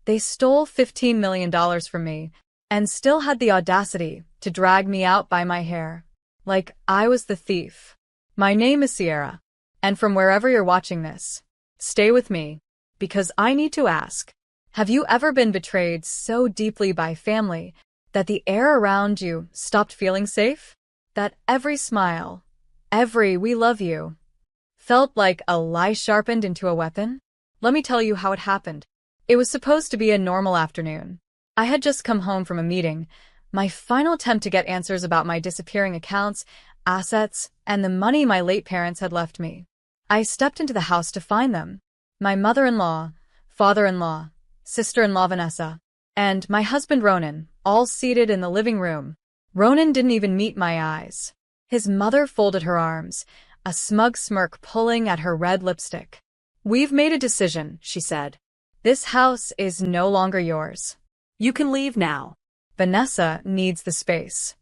They stole $15 million from me and still had the audacity to drag me out by my hair, like I was the thief. My name is Sierra, and from wherever you're watching this, stay with me, because I need to ask, have you ever been betrayed so deeply by family that the air around you stopped feeling safe? That every smile, every "we love you," felt like a lie sharpened into a weapon? Let me tell you how it happened. It was supposed to be a normal afternoon. I had just come home from a meeting, my final attempt to get answers about my disappearing accounts, assets, and the money my late parents had left me. I stepped into the house to find them. My mother-in-law, father-in-law, sister-in-law Vanessa, and my husband Ronan, all seated in the living room. Ronan didn't even meet my eyes. His mother folded her arms, a smug smirk pulling at her red lipstick. "We've made a decision," she said. "This house is no longer yours. You can leave now. Vanessa needs the space."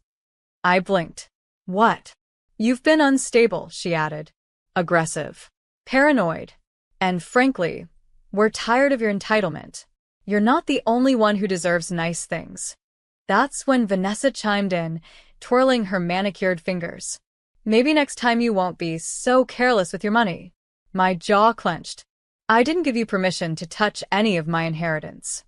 I blinked. "What?" "You've been unstable," she added. "Aggressive. Paranoid. And frankly, we're tired of your entitlement. You're not the only one who deserves nice things." That's when Vanessa chimed in, twirling her manicured fingers. "Maybe next time you won't be so careless with your money." My jaw clenched. "I didn't give you permission to touch any of my inheritance."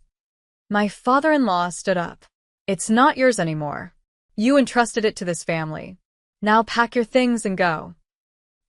My father-in-law stood up. "It's not yours anymore. You entrusted it to this family. Now pack your things and go."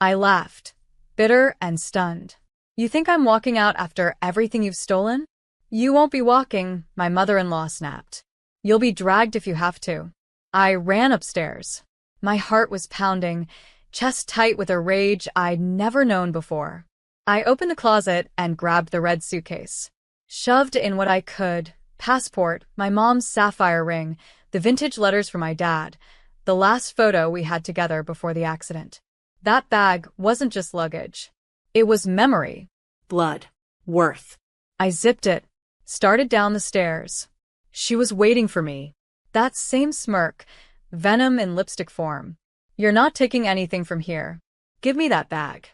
I laughed, bitter and stunned. "You think I'm walking out after everything you've stolen?" "You won't be walking," my mother-in-law snapped. "You'll be dragged if you have to." I ran upstairs. My heart was pounding, chest tight with a rage I'd never known before. I opened the closet and grabbed the red suitcase. Shoved in what I could: passport, my mom's sapphire ring, the vintage letters from my dad, the last photo we had together before the accident. That bag wasn't just luggage. It was memory. Blood. Worth. I zipped it, started down the stairs. She was waiting for me. That same smirk, venom in lipstick form. "You're not taking anything from here. Give me that bag."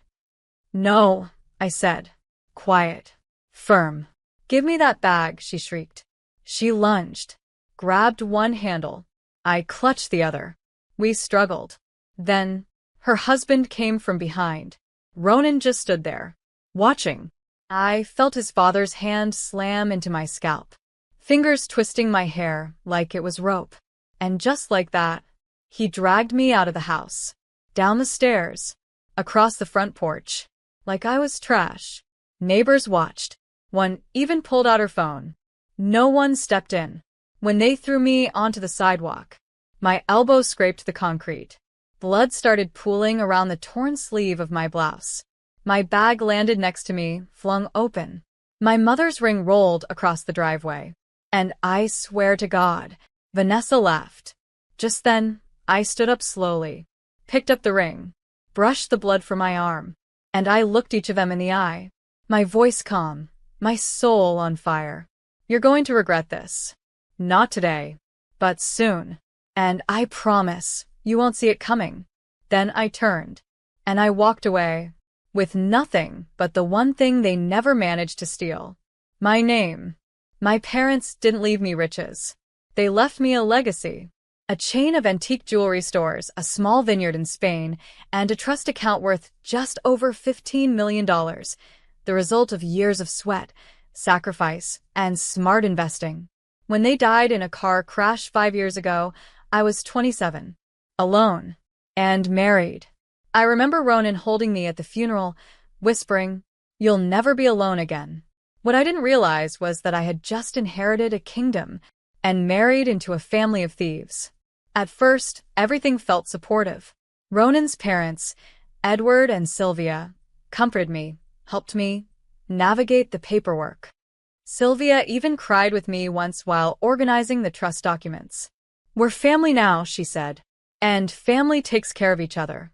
"No," I said. Quiet. Firm. "Give me that bag," she shrieked. She lunged, grabbed one handle. I clutched the other. We struggled. Then, her husband came from behind. Ronan just stood there, watching. I felt his father's hand slam into my scalp, fingers twisting my hair like it was rope. And just like that, he dragged me out of the house, down the stairs, across the front porch, like I was trash. Neighbors watched. One even pulled out her phone. No one stepped in. When they threw me onto the sidewalk, my elbow scraped the concrete. Blood started pooling around the torn sleeve of my blouse. My bag landed next to me, flung open. My mother's ring rolled across the driveway. And I swear to God, Vanessa laughed. Just then, I stood up slowly, picked up the ring, brushed the blood from my arm, and I looked each of them in the eye. My voice calm, my soul on fire. "You're going to regret this. Not today, but soon. And I promise you won't see it coming." Then I turned, and I walked away, with nothing but the one thing they never managed to steal: my name. My parents didn't leave me riches. They left me a legacy. A chain of antique jewelry stores, a small vineyard in Spain, and a trust account worth just over $15 million. The result of years of sweat, sacrifice, and smart investing. When they died in a car crash 5 years ago, I was 27, alone, and married. I remember Ronan holding me at the funeral, whispering, "You'll never be alone again." What I didn't realize was that I had just inherited a kingdom and married into a family of thieves. At first, everything felt supportive. Ronan's parents, Edward and Sylvia, comforted me, helped me navigate the paperwork. Sylvia even cried with me once while organizing the trust documents. "We're family now," she said, "and family takes care of each other."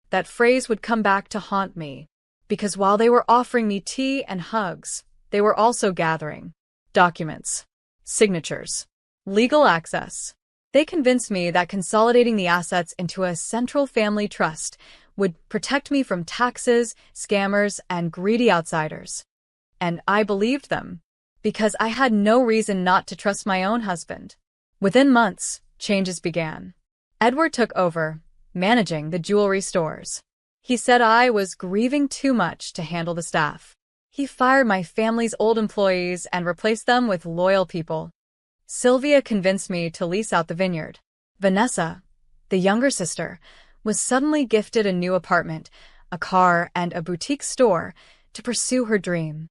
That phrase would come back to haunt me, because while they were offering me tea and hugs, they were also gathering documents, signatures, legal access. They convinced me that consolidating the assets into a central family trust would protect me from taxes, scammers, and greedy outsiders. And I believed them. because I had no reason not to trust my own husband. Within months, changes began. Edward took over, managing the jewelry stores. He said I was grieving too much to handle the staff. He fired my family's old employees and replaced them with loyal people. Sylvia convinced me to lease out the vineyard. Vanessa, the younger sister, was suddenly gifted a new apartment, a car, and a boutique store to pursue her dream.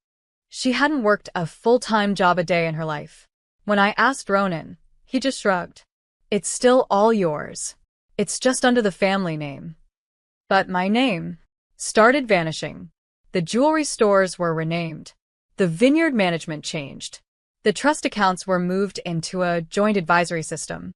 She hadn't worked a full-time job a day in her life. When I asked Ronan, he just shrugged. It's still all yours. It's just under the family name. But my name started vanishing. The jewelry stores were renamed. The vineyard management changed. The trust accounts were moved into a joint advisory system.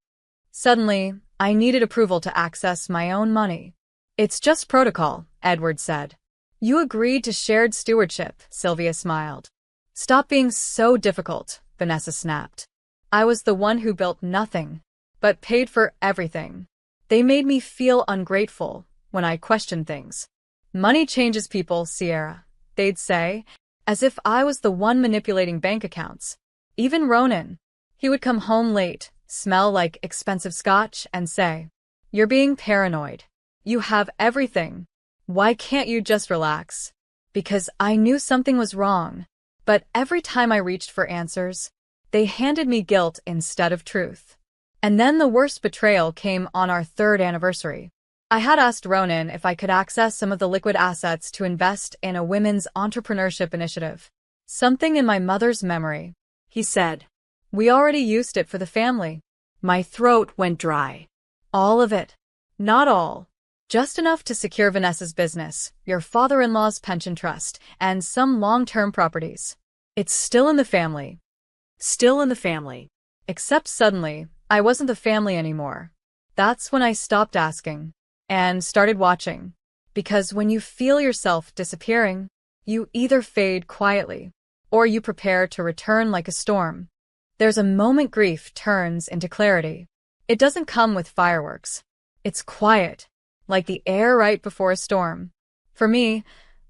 Suddenly, I needed approval to access my own money. It's just protocol, Edward said. You agreed to shared stewardship, Sylvia smiled. Stop being so difficult, Vanessa snapped. I was the one who built nothing, but paid for everything. They made me feel ungrateful when I questioned things. Money changes people, Sierra, they'd say, as if I was the one manipulating bank accounts. Even Ronan. He would come home late, smell like expensive scotch, and say, "You're being paranoid. You have everything. Why can't you just relax?" Because I knew something was wrong. But every time I reached for answers, they handed me guilt instead of truth. And then the worst betrayal came on our 3rd anniversary. I had asked Ronan if I could access some of the liquid assets to invest in a women's entrepreneurship initiative. Something in my mother's memory. He said, "We already used it for the family." My throat went dry. All of it. Not all. Just enough to secure Vanessa's business, your father-in-law's pension trust, and some long-term properties. It's still in the family. Still in the family. Except suddenly, I wasn't the family anymore. That's when I stopped asking and started watching. Because when you feel yourself disappearing, you either fade quietly or you prepare to return like a storm. There's a moment grief turns into clarity. It doesn't come with fireworks. It's quiet, like the air right before a storm. For me,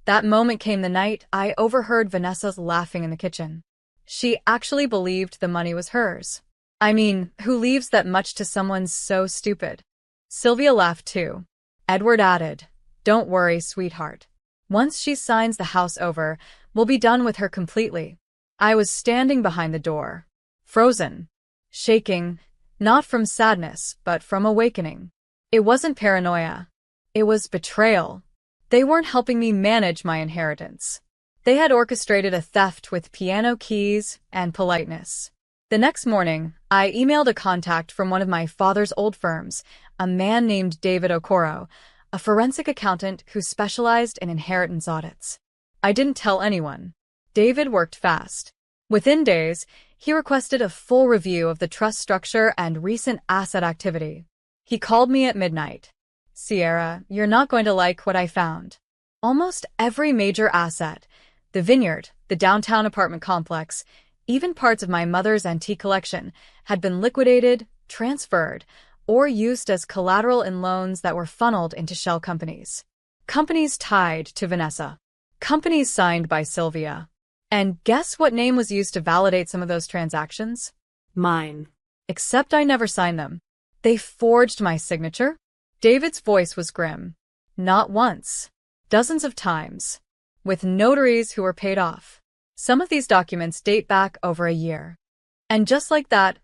that moment came the night I overheard Vanessa's laughing in the kitchen. She actually believed the money was hers. I mean, who leaves that much to someone so stupid? Sylvia laughed too. Edward added, "Don't worry, sweetheart. Once she signs the house over, we'll be done with her completely." I was standing behind the door, frozen, shaking, not from sadness, but from awakening. It wasn't paranoia. It was betrayal. They weren't helping me manage my inheritance. They had orchestrated a theft with piano keys and politeness. The next morning, I emailed a contact from one of my father's old firms, a man named David Okoro, a forensic accountant who specialized in inheritance audits. I didn't tell anyone. David worked fast. Within days, he requested a full review of the trust structure and recent asset activity. He called me at midnight. "Sierra, you're not going to like what I found." Almost every major asset, the vineyard, the downtown apartment complex, even parts of my mother's antique collection, had been liquidated, transferred, or used as collateral in loans that were funneled into shell companies. Companies tied to Vanessa. Companies signed by Sylvia. And guess what name was used to validate some of those transactions? Mine. Except I never signed them. They forged my signature? David's voice was grim. Not once. Dozens of times. With notaries who were paid off. Some of these documents date back over a year. And just like that,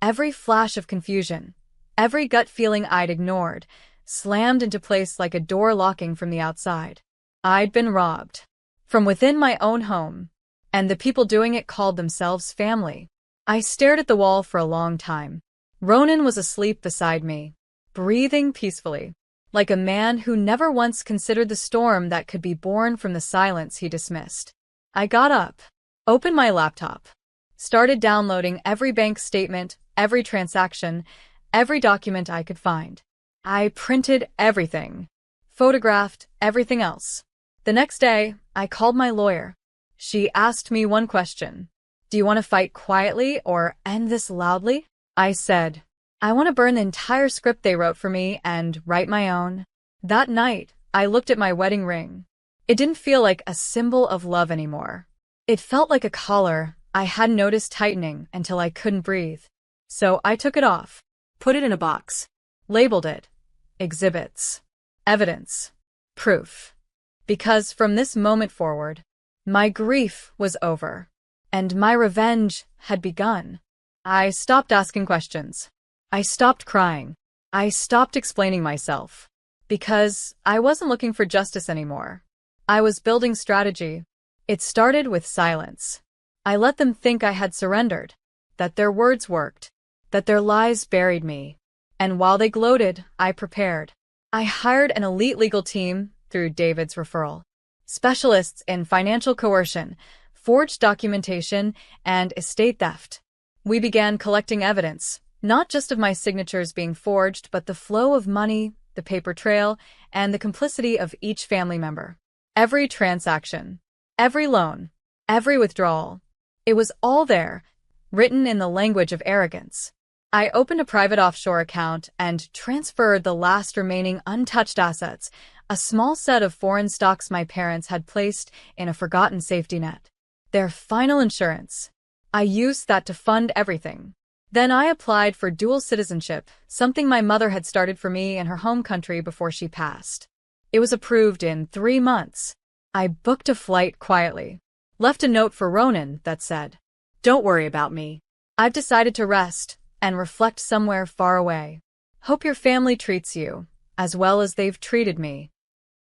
every flash of confusion, every gut feeling I'd ignored, slammed into place like a door locking from the outside. I'd been robbed. From within my own home. And the people doing it called themselves family. I stared at the wall for a long time. Ronan was asleep beside me, breathing peacefully, like a man who never once considered the storm that could be born from the silence he dismissed. I got up, opened my laptop, started downloading every bank statement, every transaction, every document I could find. I printed everything, photographed everything else. The next day, I called my lawyer. She asked me one question. "Do you want to fight quietly or end this loudly?" I said, "I want to burn the entire script they wrote for me and write my own." That night, I looked at my wedding ring. It didn't feel like a symbol of love anymore. It felt like a collar I hadn't noticed tightening until I couldn't breathe. So I took it off, put it in a box, labeled it exhibits, evidence, proof. Because from this moment forward, my grief was over, and my revenge had begun. I stopped asking questions. I stopped crying. I stopped explaining myself. Because I wasn't looking for justice anymore. I was building strategy. It started with silence. I let them think I had surrendered, that their words worked, that their lies buried me. And while they gloated, I prepared. I hired an elite legal team through David's referral. Specialists in financial coercion, forged documentation, and estate theft. We began collecting evidence, not just of my signatures being forged, but the flow of money, the paper trail, and the complicity of each family member. Every transaction, every loan, every withdrawal. It was all there, written in the language of arrogance. I opened a private offshore account and transferred the last remaining untouched assets, a small set of foreign stocks my parents had placed in a forgotten safety net. Their final insurance. I used that to fund everything. Then I applied for dual citizenship, something my mother had started for me in her home country before she passed. It was approved in 3 months. I booked a flight quietly, left a note for Ronan that said, "Don't worry about me. I've decided to rest and reflect somewhere far away. Hope your family treats you as well as they've treated me."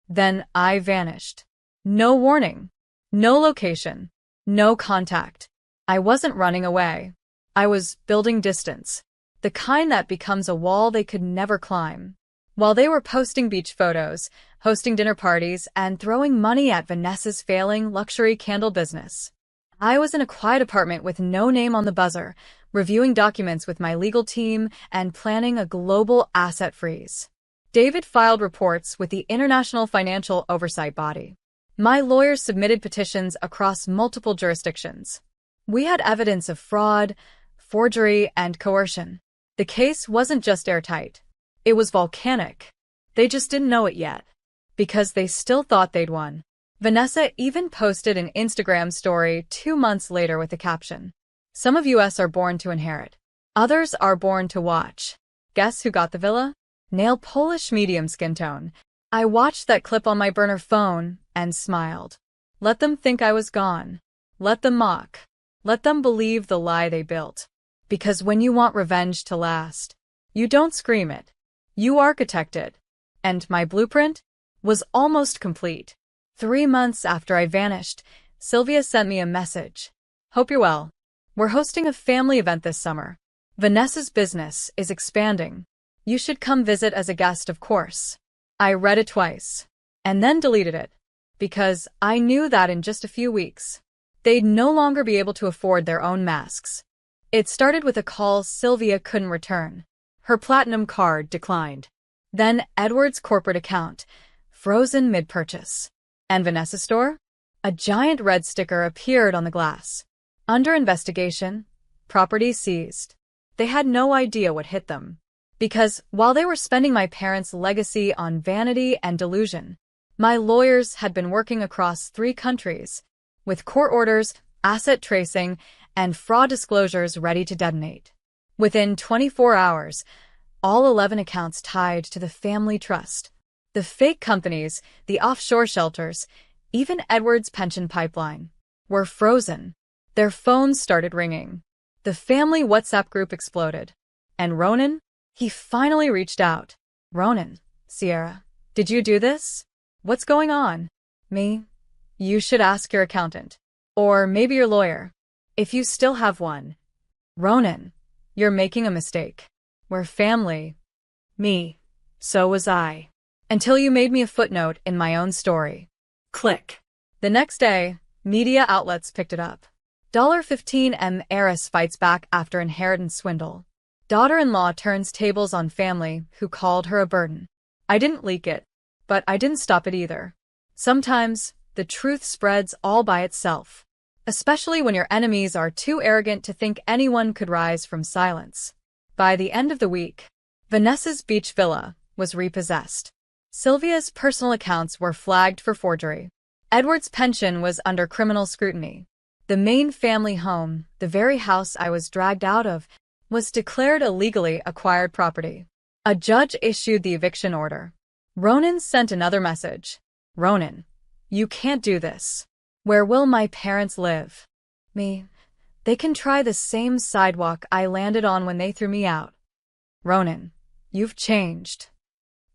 Then I vanished. No warning, no location, no contact. I wasn't running away. I was building distance, the kind that becomes a wall they could never climb. While they were posting beach photos, hosting dinner parties, and throwing money at Vanessa's failing luxury candle business, I was in a quiet apartment with no name on the buzzer, reviewing documents with my legal team and planning a global asset freeze. David filed reports with the International Financial Oversight Body. My lawyers submitted petitions across multiple jurisdictions. We had evidence of fraud, forgery, and coercion. The case wasn't just airtight. It was volcanic. They just didn't know it yet. Because they still thought they'd won. Vanessa even posted an Instagram story 2 months later with the caption, "Some of us are born to inherit. Others are born to watch. Guess who got the villa? Nail Polish medium skin tone." I watched that clip on my burner phone and smiled. Let them think I was gone. Let them mock. Let them believe the lie they built. Because when you want revenge to last, you don't scream it. You architect it. And my blueprint was almost complete. 3 months after I vanished, Sylvia sent me a message. "Hope you're well. We're hosting a family event this summer. Vanessa's business is expanding. You should come visit as a guest, of course." I read it twice, and then deleted it, because I knew that in just a few weeks, they'd no longer be able to afford their own masks. It started with a call Sylvia couldn't return. Her platinum card declined. Then Edward's corporate account, frozen mid-purchase. And Vanessa's store? A giant red sticker appeared on the glass. Under investigation, property seized. They had no idea what hit them. Because while they were spending my parents' legacy on vanity and delusion, my lawyers had been working across 3 countries, with court orders, asset tracing, and fraud disclosures ready to detonate. Within 24 hours, all 11 accounts tied to the family trust, the fake companies, the offshore shelters, even Edward's pension pipeline, were frozen. Their phones started ringing. The family WhatsApp group exploded. And Ronan? He finally reached out. "Ronan, Sierra, did you do this? What's going on?" "Me? You should ask your accountant. Or maybe your lawyer. If you still have one." "Ronan, you're making a mistake. We're family." "Me. So was I. Until you made me a footnote in my own story." Click. The next day, media outlets picked it up. $15M heiress fights back after inheritance swindle. Daughter-in-law turns tables on family who called her a burden. I didn't leak it, but I didn't stop it either. Sometimes, the truth spreads all by itself. Especially when your enemies are too arrogant to think anyone could rise from silence. By the end of the week, Vanessa's beach villa was repossessed. Sylvia's personal accounts were flagged for forgery. Edward's pension was under criminal scrutiny. The main family home, the very house I was dragged out of, was declared illegally acquired property. A judge issued the eviction order. Ronan sent another message. Ronan, you can't do this. Where will my parents live? Me. They can try the same sidewalk I landed on when they threw me out. Ronan, you've changed.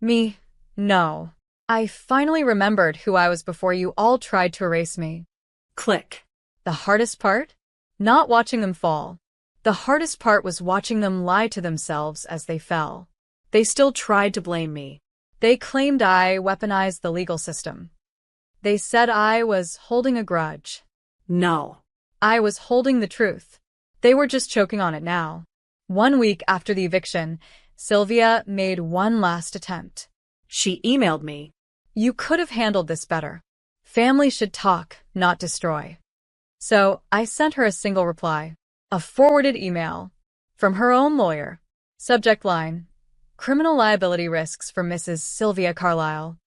Me. No. I finally remembered who I was before you all tried to erase me. Click. The hardest part? Not watching them fall. The hardest part was watching them lie to themselves as they fell. They still tried to blame me. They claimed I weaponized the legal system. They said I was holding a grudge. No. I was holding the truth. They were just choking on it now. 1 week after the eviction, Sylvia made one last attempt. She emailed me. You could have handled this better. Family should talk, not destroy. So, I sent her a single reply. A forwarded email. From her own lawyer. Subject line. Criminal liability risks for Mrs. Sylvia Carlyle.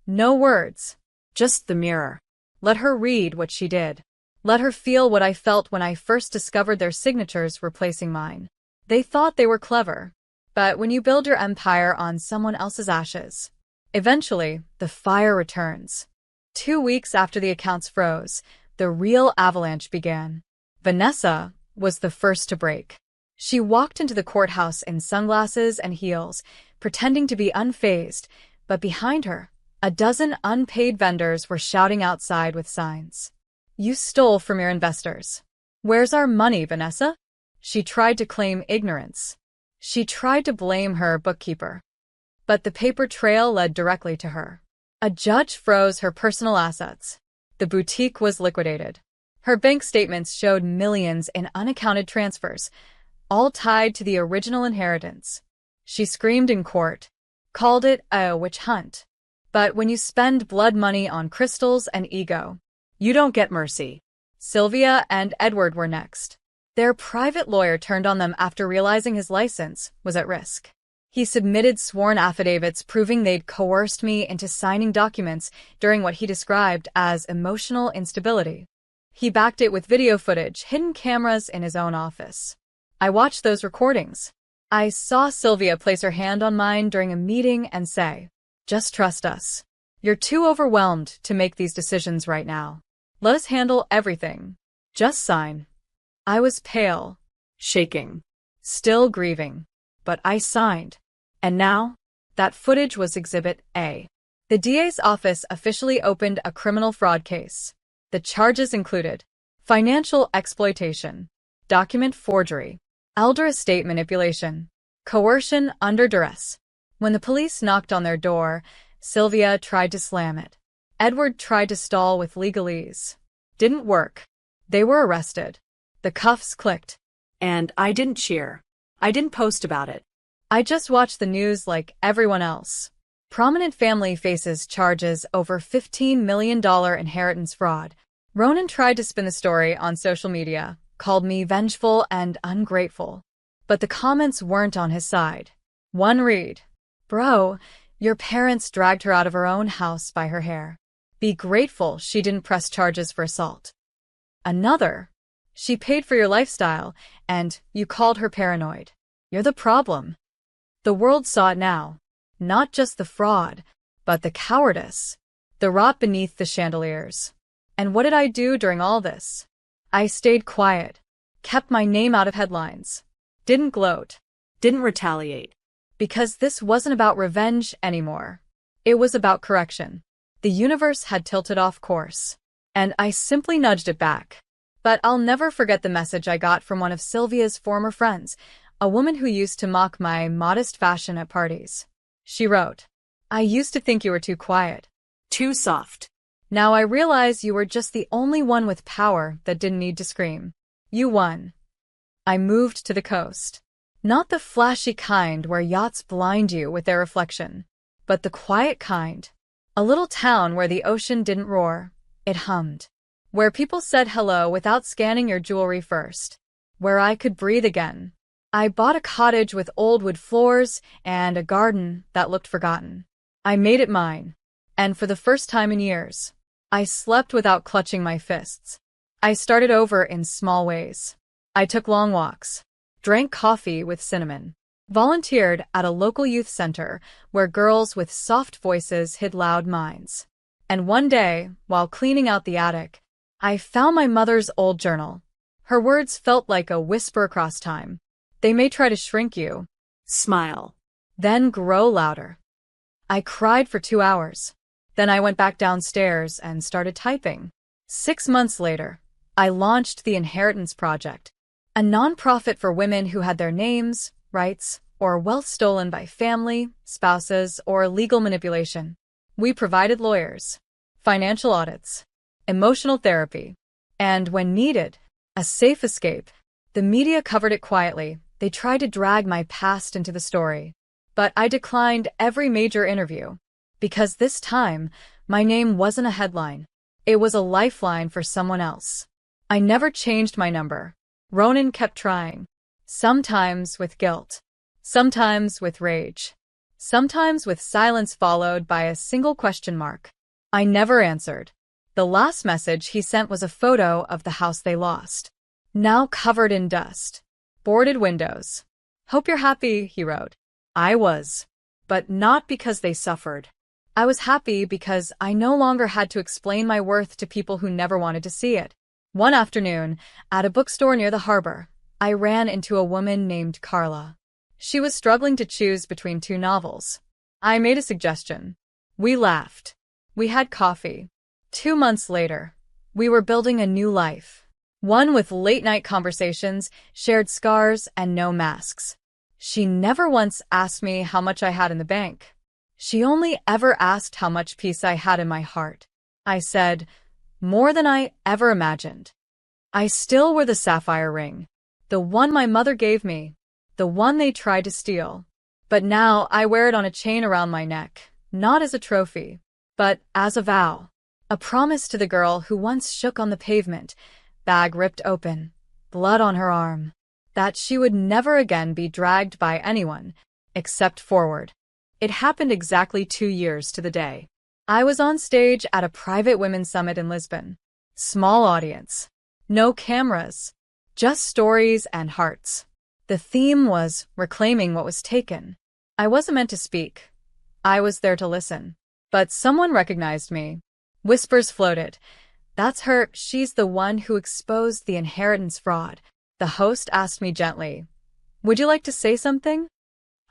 No words. Just the mirror. Let her read what she did. Let her feel what I felt when I first discovered their signatures replacing mine. They thought they were clever. But when you build your empire on someone else's ashes, eventually, the fire returns. 2 weeks after the accounts froze, the real avalanche began. Vanessa was the first to break. She walked into the courthouse in sunglasses and heels, pretending to be unfazed, but behind her, a dozen unpaid vendors were shouting outside with signs. You stole from your investors. Where's our money, Vanessa? She tried to claim ignorance. She tried to blame her bookkeeper. But the paper trail led directly to her. A judge froze her personal assets. The boutique was liquidated. Her bank statements showed millions in unaccounted transfers, all tied to the original inheritance. She screamed in court, called it a witch hunt. But when you spend blood money on crystals and ego, you don't get mercy. Sylvia and Edward were next. Their private lawyer turned on them after realizing his license was at risk. He submitted sworn affidavits proving they'd coerced me into signing documents during what he described as emotional instability. He backed it with video footage, hidden cameras in his own office. I watched those recordings. I saw Sylvia place her hand on mine during a meeting and say, "Just trust us. You're too overwhelmed to make these decisions right now. Let us handle everything. Just sign." I was pale, shaking, still grieving, but I signed. And now, that footage was Exhibit A. The DA's office officially opened a criminal fraud case. The charges included financial exploitation, document forgery, elder estate manipulation, coercion under duress. When the police knocked on their door, Sylvia tried to slam it. Edward tried to stall with legalese. Didn't work. They were arrested. The cuffs clicked. And I didn't cheer. I didn't post about it. I just watched the news like everyone else. Prominent family faces charges over $15 million inheritance fraud. Ronan tried to spin the story on social media, called me vengeful and ungrateful. But the comments weren't on his side. One read, "Bro, your parents dragged her out of her own house by her hair. Be grateful she didn't press charges for assault." Another, "She paid for your lifestyle, and you called her paranoid. You're the problem." The world saw it now. Not just the fraud, but the cowardice. The rot beneath the chandeliers. And what did I do during all this? I stayed quiet. Kept my name out of headlines. Didn't gloat. Didn't retaliate. Because this wasn't about revenge anymore. It was about correction. The universe had tilted off course. And I simply nudged it back. But I'll never forget the message I got from one of Sylvia's former friends, a woman who used to mock my modest fashion at parties. She wrote, "I used to think you were too quiet. Too soft. Now I realize you were just the only one with power that didn't need to scream. You won." I moved to the coast. Not the flashy kind where yachts blind you with their reflection, but the quiet kind. A little town where the ocean didn't roar, it hummed. Where people said hello without scanning your jewelry first. Where I could breathe again. I bought a cottage with old wood floors and a garden that looked forgotten. I made it mine. And for the first time in years, I slept without clutching my fists. I started over in small ways. I took long walks, drank coffee with cinnamon, volunteered at a local youth center where girls with soft voices hid loud minds. And one day, while cleaning out the attic, I found my mother's old journal. Her words felt like a whisper across time. They may try to shrink you, Smile. then grow louder. I cried for 2 hours. Then I went back downstairs and started typing. 6 months later, I launched the Inheritance Project, a nonprofit for women who had their names, rights, or wealth stolen by family, spouses, or legal manipulation. We provided lawyers, financial audits, emotional therapy, and, when needed, a safe escape. The media covered it quietly. They tried to drag my past into the story. But I declined every major interview. Because this time, my name wasn't a headline. It was a lifeline for someone else. I never changed my number. Ronan kept trying. Sometimes with guilt. Sometimes with rage. Sometimes with silence followed by a single question mark. I never answered. The last message he sent was a photo of the house they lost, now covered in dust. Boarded windows. "Hope you're happy," he wrote. I was. But not because they suffered. I was happy because I no longer had to explain my worth to people who never wanted to see it. One afternoon, at a bookstore near the harbor, I ran into a woman named Carla. She was struggling to choose between 2 novels. I made a suggestion. We laughed. We had coffee. 2 months later, we were building a new life. One with late-night conversations, shared scars, and no masks. She never once asked me how much I had in the bank. She only ever asked how much peace I had in my heart. I said, more than I ever imagined. I still wore the sapphire ring, the one my mother gave me, the one they tried to steal. But now I wear it on a chain around my neck, not as a trophy, but as a vow. A promise to the girl who once shook on the pavement, bag ripped open, blood on her arm, that she would never again be dragged by anyone, except forward. It happened exactly 2 years to the day. I was on stage at a private women's summit in Lisbon. Small audience. No cameras. Just stories and hearts. The theme was reclaiming what was taken. I wasn't meant to speak. I was there to listen. But someone recognized me. Whispers floated. That's her. She's the one who exposed the inheritance fraud. The host asked me gently, "Would you like to say something?"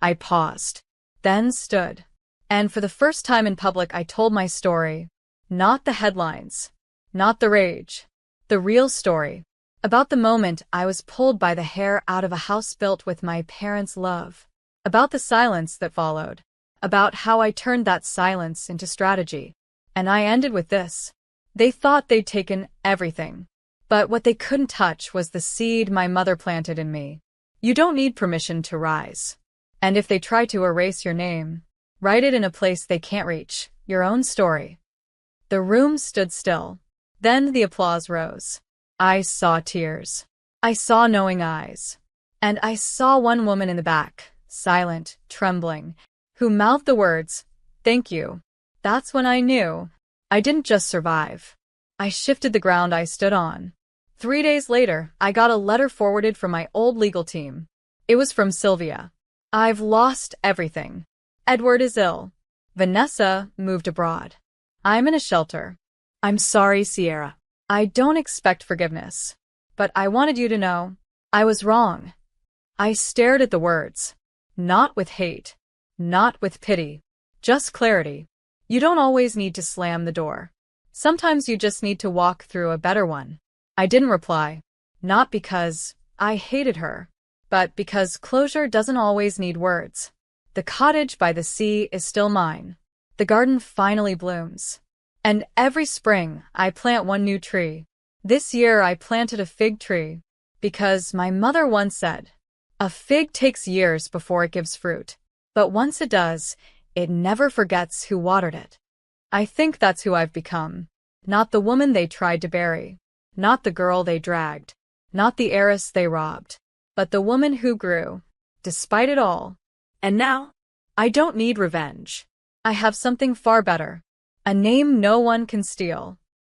I paused, then stood. And for the first time in public, I told my story. Not the headlines. Not the rage. The real story. About the moment I was pulled by the hair out of a house built with my parents' love. About the silence that followed. About how I turned that silence into strategy. And I ended with this. They thought they'd taken everything. But what they couldn't touch was the seed my mother planted in me. You don't need permission to rise. And if they try to erase your name, write it in a place they can't reach, your own story. The room stood still. Then the applause rose. I saw tears. I saw knowing eyes. And I saw one woman in the back, silent, trembling, who mouthed the words, "Thank you." That's when I knew. I didn't just survive. I shifted the ground I stood on. 3 days later, I got a letter forwarded from my old legal team. It was from Sylvia. "I've lost everything. Edward is ill. Vanessa moved abroad. I'm in a shelter. I'm sorry, Sierra. I don't expect forgiveness. But I wanted you to know. I was wrong." I stared at the words. Not with hate. Not with pity. Just clarity. You don't always need to slam the door. Sometimes you just need to walk through a better one. I didn't reply. Not because I hated her, but because closure doesn't always need words. The cottage by the sea is still mine. The garden finally blooms. And every spring, I plant one new tree. This year I planted a fig tree. Because my mother once said, a fig takes years before it gives fruit. But once it does, it never forgets who watered it. I think that's who I've become. Not the woman they tried to bury. Not the girl they dragged. Not the heiress they robbed. But the woman who grew, despite it all. And now, I don't need revenge. I have something far better. A name no one can steal.